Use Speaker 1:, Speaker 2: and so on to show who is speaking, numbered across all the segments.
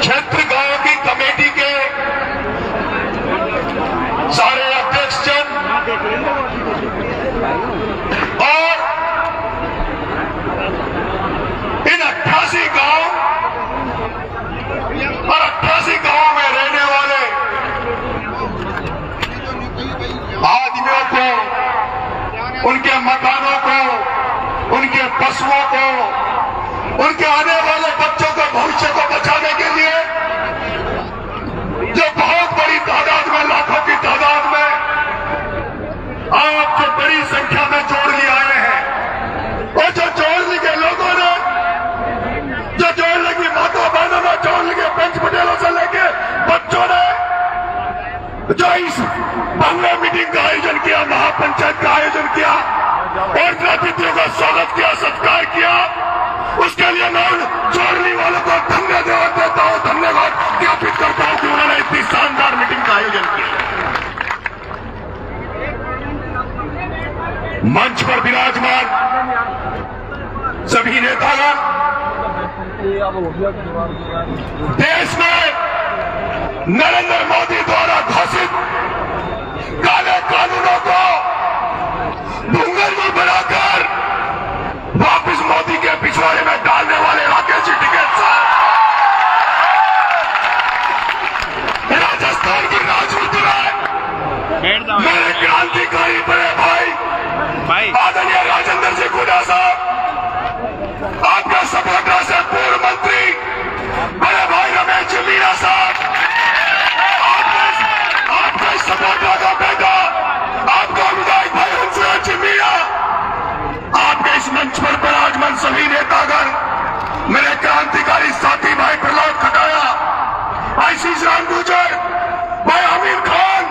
Speaker 1: क्षेत्र गांव की कमेटी के सारे अध्यक्ष जन और इन 88 गांव और 88 गांव में रहने वाले आदमियों को, उनके मकानों को, उनके पशुओं को, उनके आने वाले बच्चों के भविष्य को बचाने के लिए जो बहुत बड़ी तादाद में, लाखों की तादाद में आप जो बड़ी संख्या में जोड़ने आए हैं, और जो जोड़ने के लोगों ने, जो जोड़ने की माता बहनों ने, जोड़ने के पंच पटेलों से लेके बच्चों ने जो इस बंगला मीटिंग का आयोजन किया, महापंचायत का आयोजन किया और अतिथियों का स्वागत किया, सत्कार किया, उसके लिए मैं उन जोड़ने वालों को धन्यवाद देता हूं, धन्यवाद ज्ञापित करता हूं कि उन्होंने इतनी शानदार मीटिंग का आयोजन किया। मंच पर विराजमान सभी नेतागण देश में नरेंद्र मोदी द्वारा घोषित काले कानूनों को भूंगल बनाकर वापिस मोदी के पिछवाड़े में डालने वाले राकेश जी टिकैत साहब, राजस्थान की राजनीति में मेरे क्रांतिकारी बड़े भाई आदरणीय राजेंद्र सिंह हुड्डा साहब, आपके सपोर्टर से पूर्व मंत्री बड़े भाई रमेश जी मीणा साहब, आपके सपोर्टर का बेटा, आपका विधायक भाई हंसराज जी मीणा, आपके इस मंच पर विराजमान सभी नेतागण, मेरे क्रांतिकारी साथी भाई प्रहलाद खटाया, आशीष राम गुर्जर, भाई आमिर खान,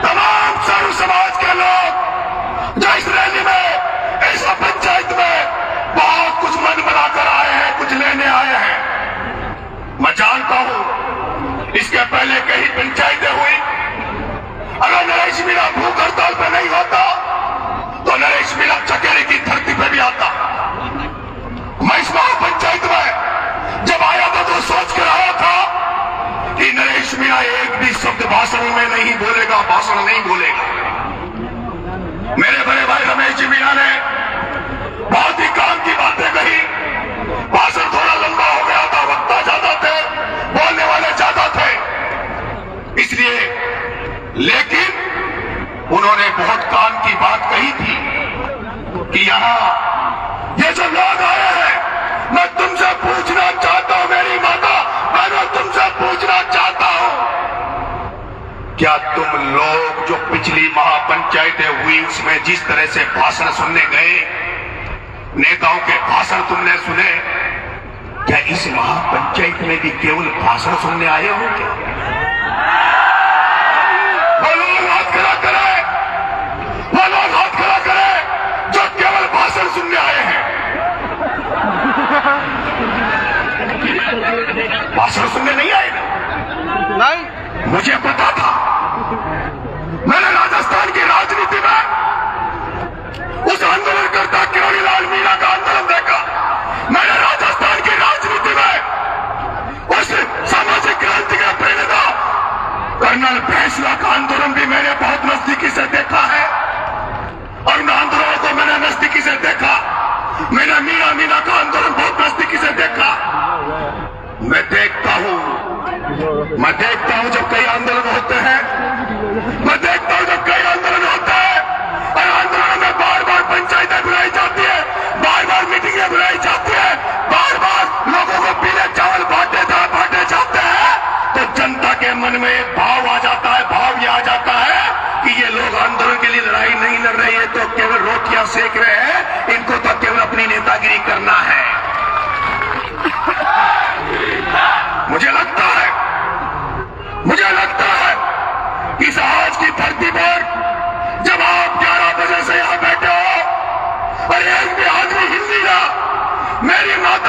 Speaker 1: तमाम सर्व समाज के लोग जो इस रैली में, इस पंचायत में बहुत कुछ मन बनाकर आए हैं, कुछ लेने आए हैं। मैं जानता हूं इसके पहले कई पंचायतें हुई, अगर नरेश मीणा भूख हड़ताल पर नहीं होता तो नरेश मीणा चकेरी की धरती पे भी आता। मैं इस महापंचायत में जब आया था तो सोच कर आया था कि नरेश मीणा एक भी शब्द भाषण में नहीं बोलेगा, भाषण नहीं बोलेगा। मेरे बड़े भाई रमेश जी मीणा ने बहुत ही काम की बातें कही, भाषण थोड़ा लंबा हो गया था, वक्ता ज्यादा थे, बोलने वाले ज्यादा थे, इसलिए, लेकिन उन्होंने बहुत काम की बात कही थी कि यहां ये जो लोग आए हैं, मैं तुमसे पूछना चाहता हूं, मेरी माता मैं तुमसे पूछना चाहता हूं, क्या तुम लोग जो पिछली महापंचायतें हुई उसमें जिस तरह से भाषण सुनने गए, नेताओं के भाषण तुमने सुने, क्या इस महापंचायत में भी केवल भाषण सुनने आए हो क्या? वो लोग हाथ खड़ा करें, वो लोग हाथ खड़ा करें जो केवल भाषण सुनने आए हैं। भाषण सुनने नहीं आए ना? नहीं, मुझे पता था। मैंने राजस्थान की राजनीति में उस आंदोलनकर्ता किरोड़ीलाल मीणा का आंदोलन देखा, मैंने राजस्थान की राजनीति में उस सामाजिक क्रांति के प्रेरणा कर्नल फैसला का आंदोलन भी मैंने बहुत नजदीकी से देखा है, और उन आंदोलनों को मैंने नजदीकी से देखा। मैंने मीणा का आंदोलन बहुत नजदीकी से देखा। मैं देखता हूं जब कई आंदोलन होते हैं, मैं देखता हूं जब कई आंदोलन होते हैं और आंदोलन में बार बार पंचायतें बुलाई जाती है, बार बार मीटिंगें बुलाई जाती है, बार बार लोगों को पीले चावल बांटे जाते हैं, तो जनता के मन में एक भाव आ जाता है, भाव यह आ जाता है कि ये लोग आंदोलन के लिए लड़ाई नहीं लड़ रहे हैं, तो केवल रोटियां सेक रहे हैं, इनको तो केवल अपनी नेतागिरी करना है। मुझे लगता है कि इस आज की धरती पर जब आप 11 बजे से यहां बैठे हो और एक भी आदमी हिल नहीं रहा, मेरी माता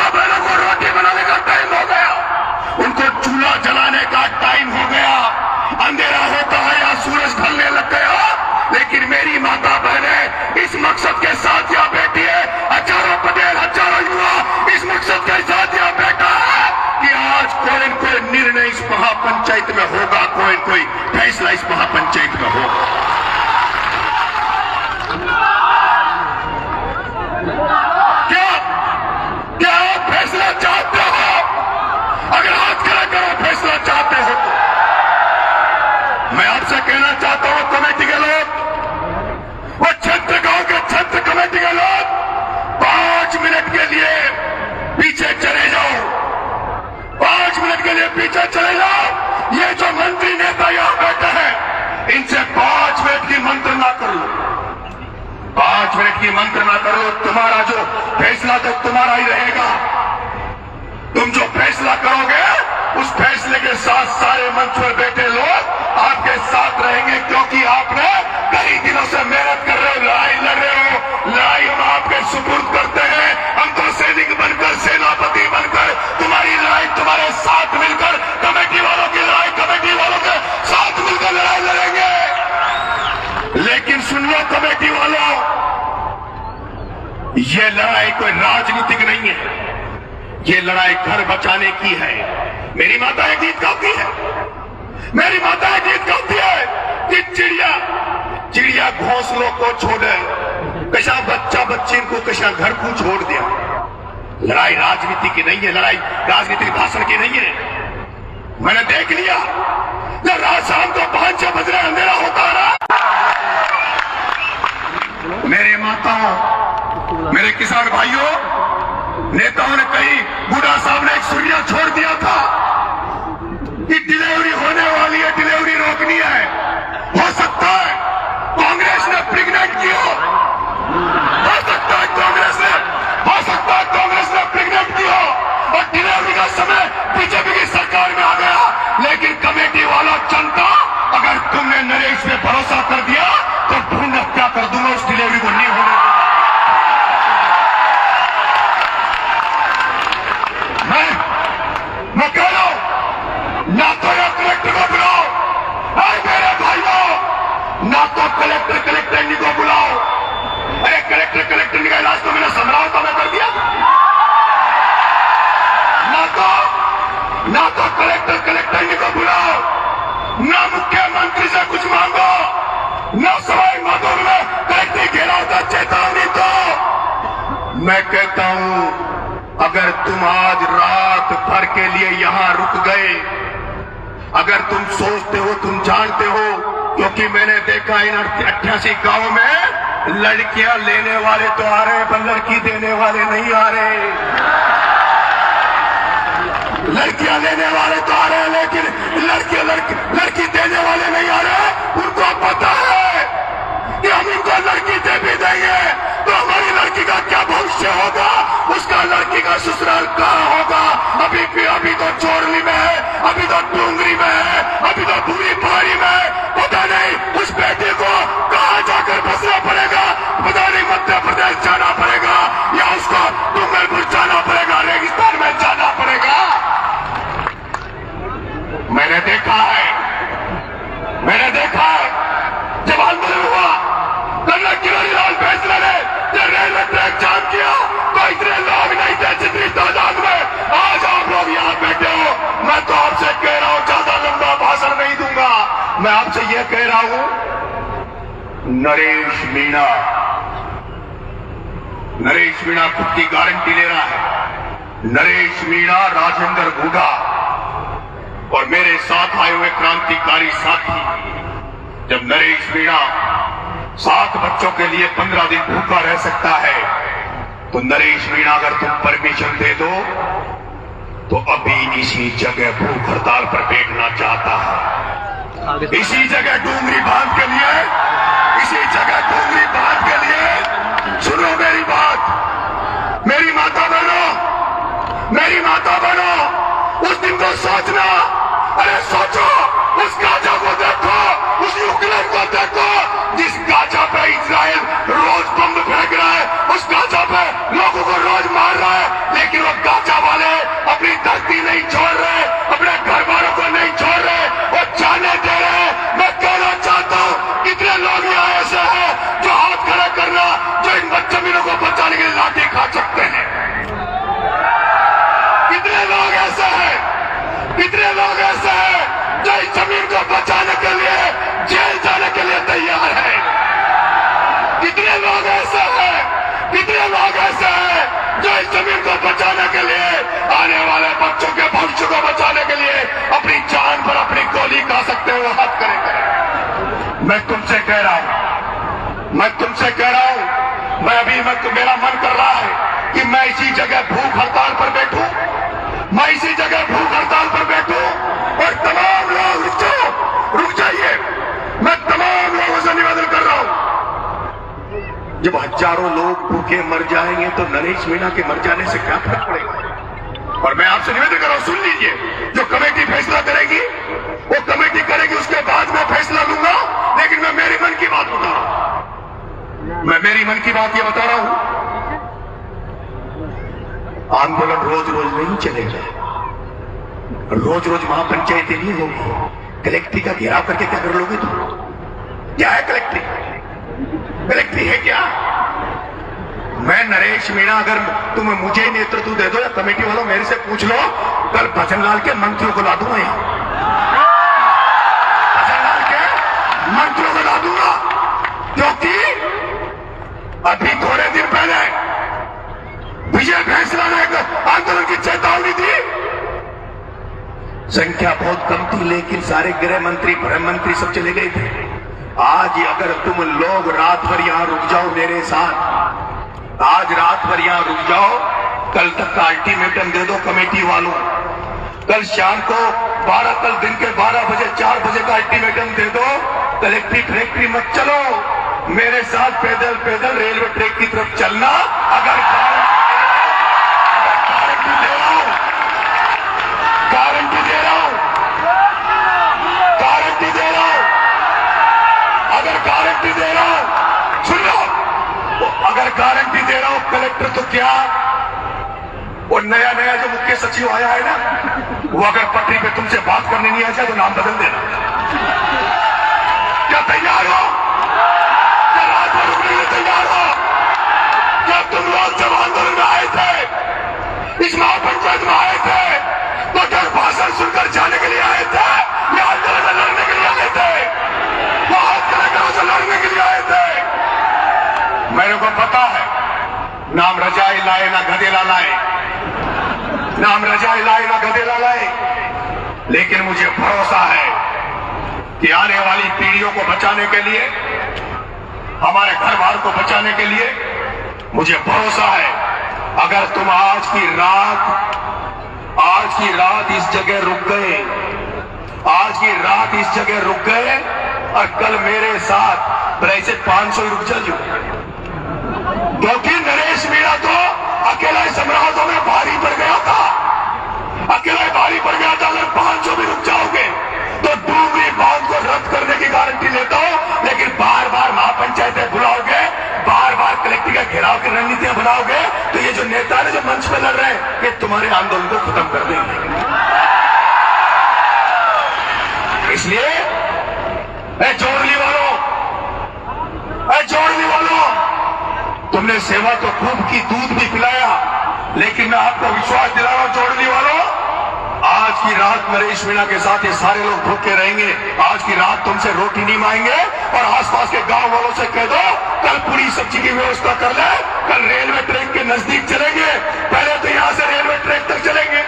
Speaker 1: न कोई निर्णय इस महापंचायत में होगा, कोई न कोई फैसला इस महापंचायत में होगा। क्या आप फैसला चाहते हो? अगर हाथ खड़ा करो फैसला चाहते हो तो मैं आपसे कहना चाहता हूं, कमेटी के लोग, वो क्षेत्र गांव के क्षेत्र कमेटी के लोग 5 मिनट के लिए पीछे चले जाओ, 5 मिनट के लिए पीछे चले जाओ। ये जो मंत्री नेता यहां बैठे हैं, इनसे 5 मिनट की मंत्रणा कर लो, 5 मिनट की मंत्रणा कर लो। तुम्हारा जो फैसला तो तुम्हारा ही रहेगा। तुम जो फैसला करोगे उस फैसले के साथ सारे मंच पर बैठे लोग आपके साथ रहेंगे, क्योंकि आपने कई दिनों से मेहनत कर रहे हो, लड़ाई लड़ रहे हो। लड़ाई हम आपके सुपुर्द करते हैं। हम तो सैनिक बनकर, सेनापति बनकर तुम्हारी लड़ाई तुम्हारे साथ मिलकर, कमेटी वालों की लड़ाई कमेटी वालों के साथ मिलकर लड़ाई लड़ेंगे। लेकिन सुन लो कमेटी वालों, ये लड़ाई कोई राजनीतिक नहीं है, ये लड़ाई घर बचाने की है। मेरी माता एक गीत गाती है, मेरी माता एक गीत गाती है कि चिड़िया घोंसलों को छोड़े, कशा बच्चा बच्ची को कशा घर को छोड़ दिया। लड़ाई राजनीति की नहीं है, लड़ाई राजनीतिक भाषण की नहीं है। मैंने देख लिया जब रात शाम को 5-6 बज रहे अंधेरा होता है ना, मेरे माताओं, मेरे किसान भाइयों, नेताओं ने कहीं बूढ़ा साहब ने एक सुनिया छोड़ दिया था कि डिलीवरी होने वाली है, डिलीवरी रोकनी है। हो सकता है कांग्रेस ने प्रेग्नेंट की हो सकता है कांग्रेस ने प्रेग्नेंट की हो और डिलीवरी का समय बीजेपी की सरकार में आ गया। लेकिन कमेटी वाला जनता, अगर तुमने नरेश पे भरोसा कर दिया तो भ्रूण हत्या कर दूंगा, उस डिलीवरी को नहीं होने दूंगा। मैं कह रहा हूं, ना तो या कलेक्टर को बुलाओ, अरे मेरे भाइयों, ना तो कलेक्टर को बुलाओ। अरे कलेक्टर का इलाज तो मैंने समझाओ मैं कर दिया। ना तो कलेक्टर को बुलाओ, ना मुख्यमंत्री से कुछ मांगो, ना सवाई माधोपुर में कलेक्टर घेराव का चेतावनी दो। मैं कहता हूं, अगर तुम आज रात भर के लिए यहां रुक गए, अगर तुम सोचते हो, तुम जानते हो, क्योंकि मैंने देखा इन 88 गांवों में लड़कियां लेने वाले तो आ रहे हैं पर लड़की देने वाले नहीं आ रहे। लड़कियां लेने वाले तो आ रहे हैं लेकिन लड़की देने वाले नहीं आ रहे। उनको पता है कि हम इनको लड़की दे भी देंगे तो हमारी लड़की का क्या भविष्य होगा, उसका लड़की का ससुराल कहाँ होगा। अभी तो चोरली में है, अभी तो डूंगरी में है, अभी तो पूरी पहाड़ी में है। पता नहीं उस बेटे को कहाँ जाकर बसना पड़ेगा, पता नहीं मध्य प्रदेश जाना पड़ेगा या उसको डूंगरपुर जाना पड़ेगा, रेगिस्तान में जाना पड़ेगा। मैंने देखा है जब आंदोलन हुआ, कर्नल किरोड़ी लाल फैसला ने जब रेलवे ट्रैक जाम किया तो इतने लोग नहीं थे जितनी तादाद में आज आप लोग यहाँ बैठे हो। मैं तो आपसे कह रहा हूं, ज्यादा लंबा भाषण नहीं दूंगा। मैं आपसे यह कह रहा हूं, नरेश मीणा खुद की गारंटी ले रहा है। नरेश मीणा, राजेंद्र गुडा और मेरे साथ आए हुए क्रांतिकारी साथी, जब नरेश मीणा 7 बच्चों के लिए 15 दिन भूखा रह सकता है, तो नरेश मीणा अगर तुम परमिशन दे दो तो अभी इसी जगह भूख हड़ताल पर बैठना चाहता है। इसी जगह डूंगरी बांध के लिए, इसी जगह डूंगरी बांध के लिए। सुनो मेरी बात, मेरी माता बनो, उस दिन को सोचना। अरे सोचो, उस गाजा को देखो, उस यूक्रेन को देखो, जिस गाजा पे इजराइल रोज बम फेंक रहा है, उस गाजा पे लोगों को रोज मार रहा है, लेकिन वो गाजा वाले अपनी धरती नहीं छोड़ रहे, अपने घर वालों को नहीं छोड़ रहे, वो जाने दे रहे। मैं कहना चाहता हूं, कितने लोग यहाँ ऐसे हैं जो हाथ खड़ा करना, जो इन बच्चों को बचाने के लिए लाठी खा सकते हैं। कितने लोग ऐसे हैं तैयार हैं? कितने लोग ऐसे हैं, कितने लोग ऐसे हैं जो इस जमीन को बचाने के लिए, आने वाले बच्चों के भविष्य को बचाने के लिए अपनी जान पर अपनी गोली खा सकते हैं? वो हाथ करें। मैं तुमसे कह रहा हूं, मैं तुमसे कह रहा हूं, मैं अभी मेरा मन कर रहा है कि मैं इसी जगह भूख हड़ताल पर बैठूं, मैं इसी जगह भूख हड़ताल पर बैठूं और तमाम लोग रुक जाइए, मैं तमाम लोगों से निवेदन कर रहा हूं, जब हजारों लोग भूखे मर जाएंगे तो नरेश मीणा के मर जाने से क्या फर्क पड़ेगा? और मैं आपसे निवेदन कर रहा हूं, सुन लीजिए, जो कमेटी फैसला करेगी वो कमेटी करेगी, उसके बाद मैं फैसला लूंगा, लेकिन मैं मेरे मन की बात बता रहा हूं, मैं मेरी मन की बात ये बता रहा हूं। आंदोलन रोज रोज नहीं चलेगा, रोज रोज महापंचायती नहीं होगी। कलेक्ट्री का घेराव करके क्या कर लोगे तुम? क्या है कलेक्ट्री? कलेक्ट्री है क्या? मैं नरेश मीणा, अगर तुम मुझे नेतृत्व दे दो या कमेटी वालों मेरे से पूछ लो, कल भजनलाल के मंत्रियों को ला दूंगा यहां, भजनलाल के मंत्रियों को ला दूंगा, क्योंकि अभी थोड़े दिन पहले विजय फैसला ने आंदोलन की चेतावनी दी। संख्या बहुत कम थी, लेकिन सारे गृह मंत्री, गृह मंत्री सब चले गए थे। आज अगर तुम लोग रात भर यहां रुक जाओ मेरे साथ, आज रात भर यहां रुक जाओ, कल तक का अल्टीमेटम दे दो कमेटी वालों, कल शाम को 12, कल दिन के 12 बजे 4 बजे का अल्टीमेटम दे दो, कलेक्ट्री फैक्ट्री मत चलो, मेरे साथ पैदल पैदल रेलवे ट्रैक की तरफ चलना। अगर गारंटी दे रहा हूं, गारंटी दे रहा हूं, गारंटी दे रहा हूं, अगर गारंटी दे रहा हूं, सुन लो, अगर गारंटी दे रहा हूं कलेक्टर तो क्या, वो नया नया जो मुख्य सचिव आया है ना, वो अगर पटरी पे तुमसे बात करने नहीं आ जाए तो नाम बदल देना। क्या तैयार हो? क्या रात भर रुकने के लिए तैयार हो? क्या तुम लोग जब आंदोलन में आए थे, इस महापंचायत में आए थे, तो क्या भाषण सुनकर जाने के लिए आए थे या आंदोलन में लड़ने के लिए आए थे? वो हाथ कलेक्टरों से लड़ने के लिए आए थे। मेरे को पता है, नाम रजाई लाए ना गधेला लाए, नाम रजाई लाए ना गधेला लाए, लेकिन मुझे भरोसा है कि आने वाली पीढ़ियों को बचाने के लिए, हमारे घर बार को बचाने के लिए, मुझे भरोसा है, अगर तुम आज की रात इस जगह रुक गए, आज की रात इस जगह रुक गए और कल मेरे साथ ऐसे 500 रुक जाओ, क्योंकि नरेश मीणा तो अकेला समराधों में भारी पड़ गया था, अकेला भारी पड़ गया था। अगर 500 भी रुक जाओगे तो डूंगरी बांध को रद्द करने की गारंटी लेता हूं, लेकिन बार बार महापंचायतें बुलाओगे, बार बार कलेक्ट्री का घेराव की रणनीतियां बनाओगे, तो ये जो नेता है जो मंच पे लड़ रहे हैं, ये तुम्हारे आंदोलन को खत्म कर देंगे। इसलिए जोड़ली वालों, तुमने सेवा तो खूब की, दूध भी पिलाया, लेकिन मैं आपको विश्वास दिला रहा हूं जोड़ली वालों, आज की रात नरेश मीणा के साथ ये सारे लोग भूखे रहेंगे। आज की रात तुमसे रोटी नहीं मांगेंगे और आसपास के गांव वालों से कह दो कल पूरी सब्जी की व्यवस्था कर ले, कल रेलवे ट्रैक के नजदीक चलेंगे। पहले तो यहां से रेलवे ट्रैक तक चलेंगे,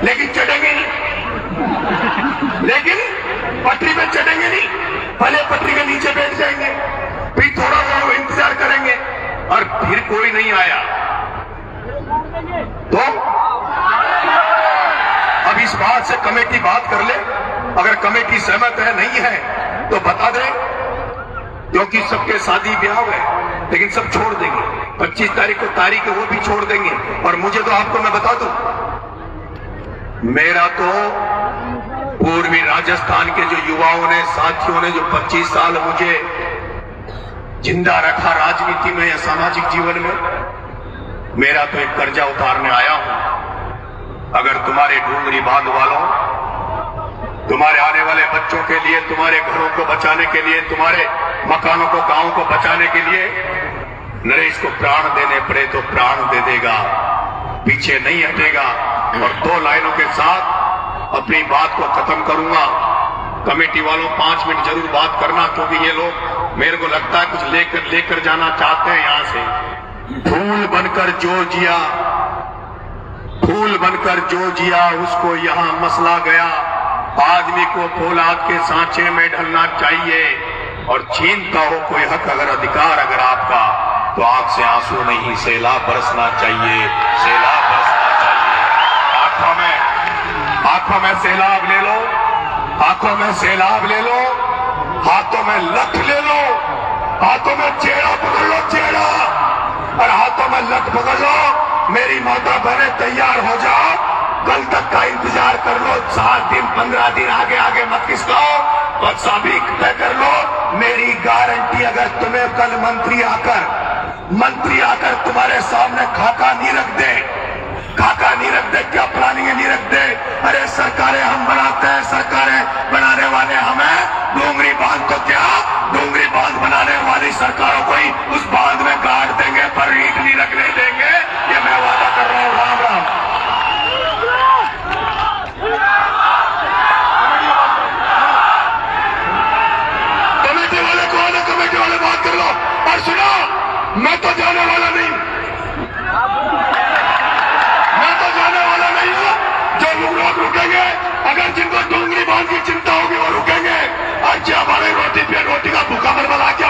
Speaker 1: लेकिन चढ़ेंगे नहीं, लेकिन पटरी पे चढ़ेंगे नहीं, पहले पटरी के नीचे बैठ जाएंगे, फिर थोड़ा बहुत इंतजार करेंगे और फिर कोई नहीं आया तो अब इस बात से कमेटी बात कर ले, अगर कमेटी सहमत है नहीं है तो बता दे, क्योंकि सबके शादी ब्याह है, लेकिन सब छोड़ देंगे। 25 तारीख को तारीख है वो भी छोड़ देंगे। और मुझे तो आपको मैं बता दूं, मेरा तो पूर्वी राजस्थान के जो युवाओं ने, साथियों ने जो 25 साल मुझे जिंदा रखा राजनीति में या सामाजिक जीवन में, मेरा तो एक कर्जा उतारने आया हूं। अगर तुम्हारे डूंगरी बांध वालों, तुम्हारे आने वाले बच्चों के लिए, तुम्हारे घरों को बचाने के लिए, तुम्हारे मकानों को, गांवों को बचाने के लिए नरेश को प्राण देने पड़े तो प्राण दे देगा, पीछे नहीं हटेगा। और 2 लाइनों के साथ अपनी बात को खत्म करूंगा। कमेटी वालों 5 मिनट जरूर बात करना, क्योंकि ये लोग मेरे को लगता है कुछ लेकर जाना चाहते हैं यहां से। फूल बनकर जो जिया उसको यहां मसला गया। आदमी को फौलाद के सांचे में ढलना चाहिए और छीनता हो कोई हक अगर अधिकार अगर आपका तो आंख से आंसू नहीं सैलाब बरसना चाहिए, सैलाब बरसना चाहिए। आंखों में सैलाब ले लो, आंखों में सैलाब ले लो, हाथों में लठ ले लो, हाथों में चेहरा पकड़ लो, चेहरा, और हाथों में लठ पकड़ लो। मेरी माता बहने तैयार हो जाओ, कल तक का इंतजार कर लो, 7 दिन 15 दिन आगे आगे मत खिसकाओ, तो सभी तय कर लो। मेरी गारंटी अगर तुम्हें कल मंत्री आकर तुम्हारे सामने खाका नहीं रख दे, क्या प्लानिंग नहीं रख दे, अरे सरकारें हम बनाते हैं, सरकारें बनाने वाले हमें, डोंगरी बांध तो क्या, डोंगरी बांध बनाने वाली सरकारों को ही उस बांध में गाड़ देंगे पर ईंट नहीं रखने देंगे, ये मैं वादा कर रहा हूं। राम राम। कमेटी वाले कौन है? कमेटी वाले बात कर लो। और सुनो, मैं तो जाने वाला नहीं हूं। जो लोग रुकेंगे, अगर जिनको डोंगरी बांध की चिंता होगी वो रुकेंगे, और जो हमारे रोटी का भूखा बरबला क्या